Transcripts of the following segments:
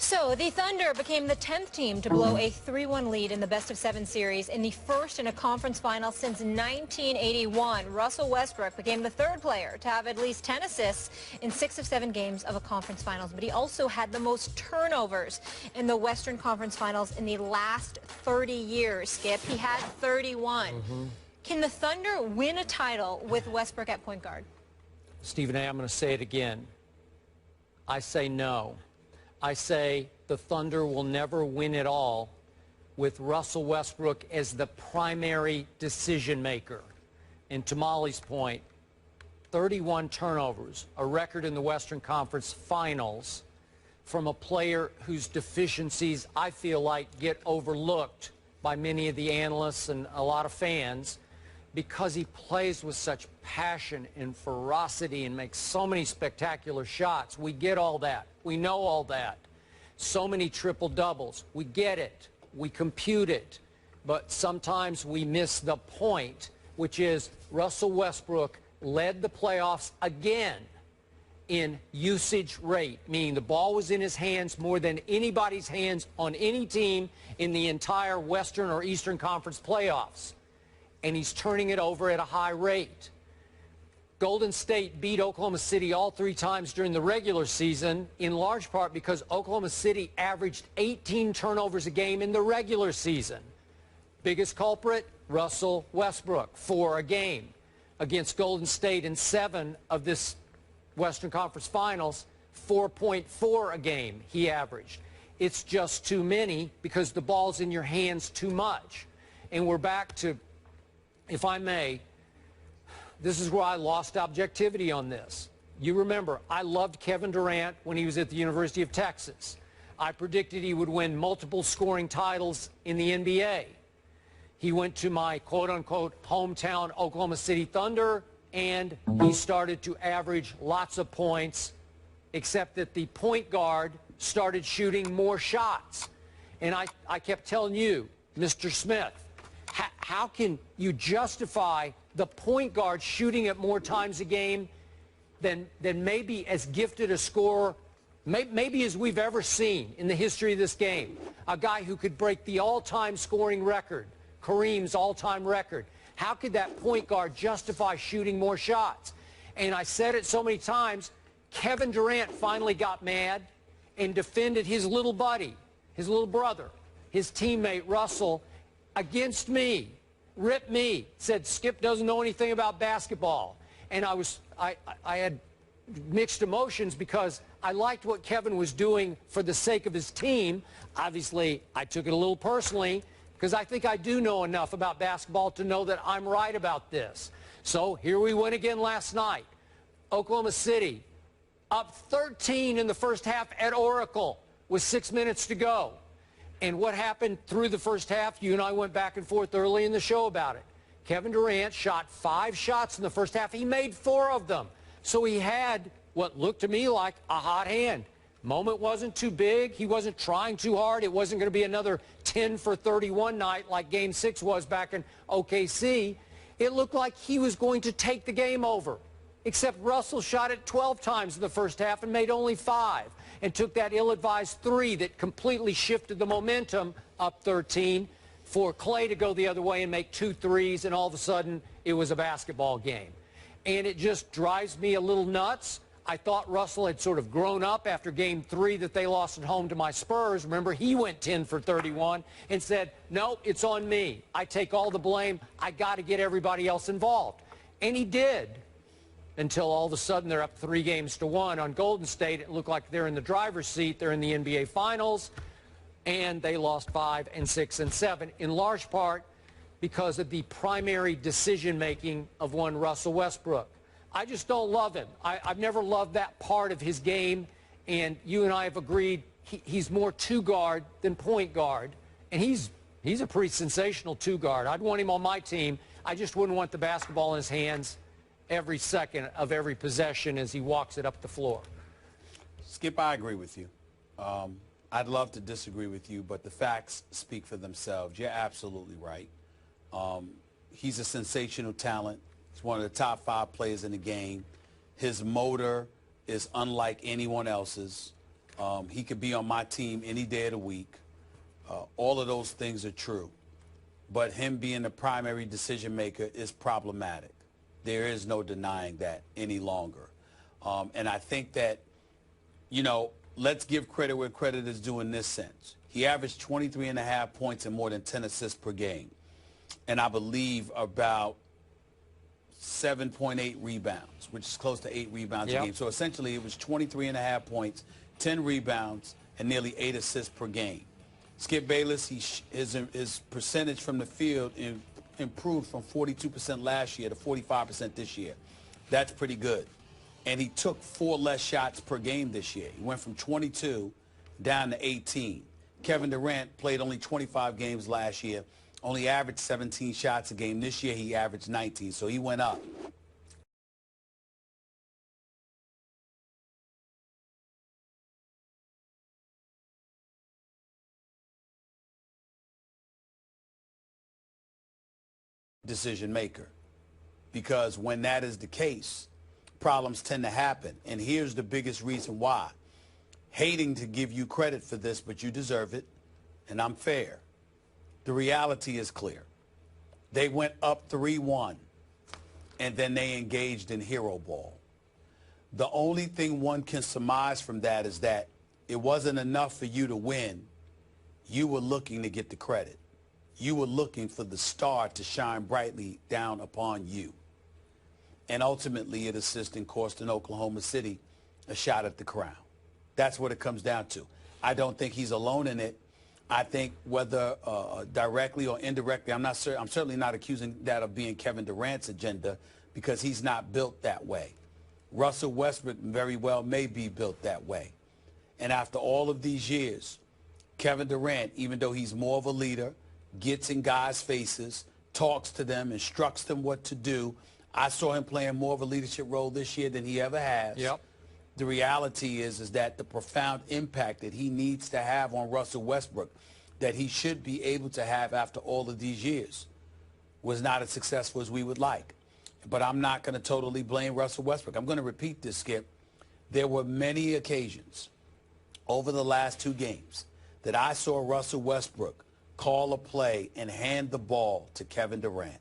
So the Thunder became the 10th team to blow a 3-1 lead in the best-of-7 series in the first in a conference final since 1981. Russell Westbrook became the third player to have at least 10 assists in 6 of 7 games of a conference finals, but he also had the most turnovers in the Western Conference Finals in the last 30 years. Skip, he had 31. Can the Thunder win a title with Westbrook at point guard? Stephen A., I'm going to say it again. I say no. I say the Thunder will never win it all with Russell Westbrook as the primary decision maker. And to Molly's point, 31 turnovers, a record in the Western Conference Finals from a player whose deficiencies I feel like get overlooked by many of the analysts and a lot of fans because he plays with such passion and ferocity and makes so many spectacular shots. We get all that. We know all that. So many triple-doubles. We get it. We compute it. But sometimes we miss the point, which is Russell Westbrook led the playoffs again in usage rate, meaning the ball was in his hands more than anybody's hands on any team in the entire Western or Eastern Conference playoffs. And he's turning it over at a high rate. Golden State beat Oklahoma City all 3 times during the regular season, in large part because Oklahoma City averaged 18 turnovers a game in the regular season. Biggest culprit, Russell Westbrook, 4 a game. Against Golden State in 7 of this Western Conference Finals, 4.4 a game he averaged. It's just too many because the ball's in your hands too much. And we're back to, if I may, this is where I lost objectivity on this. You remember, I loved Kevin Durant when he was at the University of Texas. I predicted he would win multiple scoring titles in the NBA. He went to my quote-unquote hometown Oklahoma City Thunder, and he started to average lots of points, except that the point guard started shooting more shots. And I kept telling you, Mr. Smith, how can you justify the point guard shooting at more times a game than maybe as gifted a scorer, maybe as we've ever seen in the history of this game? A guy who could break the all-time scoring record, Kareem's all-time record. How could that point guard justify shooting more shots? And I said it so many times, Kevin Durant finally got mad and defended his little buddy, his little brother, his teammate Russell, against me, ripped me, said Skip doesn't know anything about basketball. And I had mixed emotions because I liked what Kevin was doing for the sake of his team. Obviously, I took it a little personally because I think I do know enough about basketball to know that I'm right about this. So here we went again last night. Oklahoma City up 13 in the first half at Oracle with 6 minutes to go. And what happened through the first half, you and I went back and forth early in the show about it. Kevin Durant shot 5 shots in the first half. He made 4 of them. So he had what looked to me like a hot hand. Moment wasn't too big. He wasn't trying too hard. It wasn't going to be another 10 for 31 night like Game 6 was back in OKC. It looked like he was going to take the game over. Except Russell shot it 12 times in the first half and made only 5. And took that ill-advised 3 that completely shifted the momentum up 13 for Clay to go the other way and make 2 threes, and all of a sudden it was a basketball game. And it just drives me a little nuts. I thought Russell had sort of grown up after Game 3 that they lost at home to my Spurs. Remember, he went 10 for 31 and said, no, it's on me. I take all the blame. I got to get everybody else involved. And he did. Until all of a sudden they're up 3 games to 1 on Golden State. It looked like they're in the driver's seat. They're in the NBA Finals, and they lost 5 and 6 and 7, in large part because of the primary decision-making of one Russell Westbrook. I just don't love him. I've never loved that part of his game, and you and I have agreed he's more two-guard than point guard, and he's a pretty sensational two-guard. I'd want him on my team. I just wouldn't want the basketball in his hands every second of every possession as he walks it up the floor. Skip, I agree with you. I'd love to disagree with you, but the facts speak for themselves. You're absolutely right. He's a sensational talent. He's one of the top 5 players in the game. His motor is unlike anyone else's. He could be on my team any day of the week. All of those things are true. But him being the primary decision maker is problematic. There is no denying that any longer. And I think that, you know, let's give credit where credit is due in this sense. He averaged 23.5 points and more than 10 assists per game. And I believe about 7.8 rebounds, which is close to 8 rebounds a game. So essentially it was 23.5 points, 10 rebounds, and nearly 8 assists per game. Skip Bayless, his percentage from the field improved from 42% last year to 45% this year. That's pretty good. And he took 4 less shots per game this year. He went from 22 down to 18. Kevin Durant played only 25 games last year, only averaged 17 shots a game. This year he averaged 19, so he went up. Decision maker, because when that is the case, problems tend to happen. And here's the biggest reason why. Hating to give you credit for this, but you deserve it, and I'm fair. The reality is clear. They went up 3-1, and then they engaged in hero ball. The only thing one can surmise from that is that it wasn't enough for you to win. You were looking to get the credit. You were looking for the star to shine brightly down upon you. And ultimately, it assists in costing Oklahoma City a shot at the crown. That's what it comes down to. I don't think he's alone in it. I think whether directly or indirectly, I'm certainly not accusing that of being Kevin Durant's agenda, because he's not built that way. Russell Westbrook very well may be built that way. And after all of these years, Kevin Durant, even though he's more of a leader, gets in guys' faces, talks to them, instructs them what to do. I saw him playing more of a leadership role this year than he ever has. Yep. The reality is that the profound impact that he needs to have on Russell Westbrook, that he should be able to have after all of these years, was not as successful as we would like. But I'm not going to totally blame Russell Westbrook. I'm going to repeat this, Skip. There were many occasions over the last 2 games that I saw Russell Westbrook call a play and hand the ball to Kevin Durant.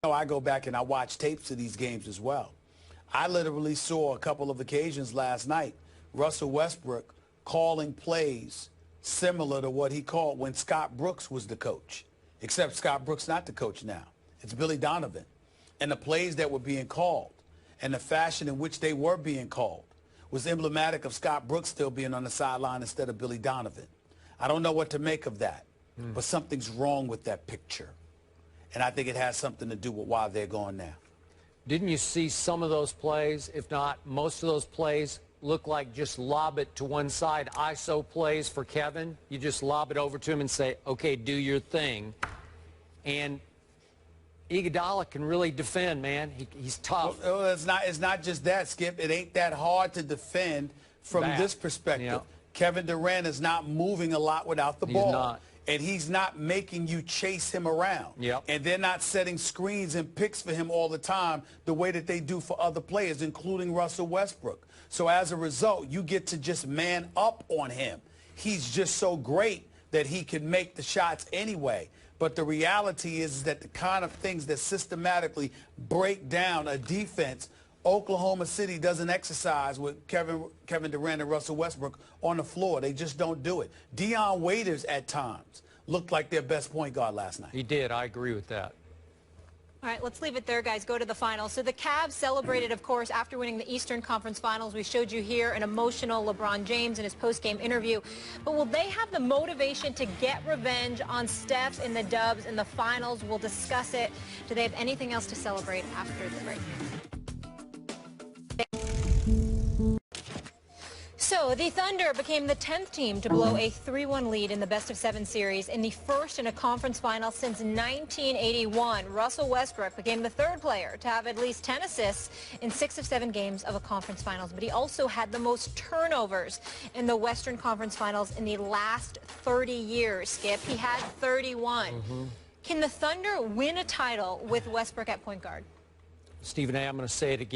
I go back and I watch tapes of these games as well. I literally saw a couple of occasions last night, Russell Westbrook calling plays similar to what he called when Scott Brooks was the coach, except Scott Brooks not the coach now. It's Billy Donovan. And the plays that were being called and the fashion in which they were being called was emblematic of Scott Brooks still being on the sideline instead of Billy Donovan. I don't know what to make of that, but something's wrong with that picture. And I think it has something to do with why they're going now. Didn't you see some of those plays, if not most of those plays, look like just lob it to one side, ISO plays for Kevin? You just lob it over to him and say, okay, do your thing. And Iguodala can really defend, man. He's tough. Well, it's not just that, Skip. It ain't that hard to defend from this perspective. Yep. Kevin Durant is not moving a lot without the ball. He's not. And he's not making you chase him around. Yep. And they're not setting screens and picks for him all the time the way that they do for other players, including Russell Westbrook. So as a result, you get to just man up on him. He's just so great that he can make the shots anyway. But the reality is that the kind of things that systematically break down a defense, Oklahoma City doesn't exercise with Kevin Durant and Russell Westbrook on the floor. They just don't do it. Dion Waiters at times looked like their best point guard last night. He did. I agree with that. All right, let's leave it there, guys. Go to the finals. So the Cavs celebrated, of course, after winning the Eastern Conference Finals. We showed you here an emotional LeBron James in his post-game interview. But will they have the motivation to get revenge on Steph in the dubs in the finals? We'll discuss it. Do they have anything else to celebrate after the break? So So the Thunder became the 10th team to blow a 3-1 lead in the best-of-7 series in the first in a conference final since 1981. Russell Westbrook became the third player to have at least 10 assists in 6 of 7 games of a conference finals, but he also had the most turnovers in the Western Conference Finals in the last 30 years, Skip. He had 31. Can the Thunder win a title with Westbrook at point guard? Stephen A., I'm going to say it again.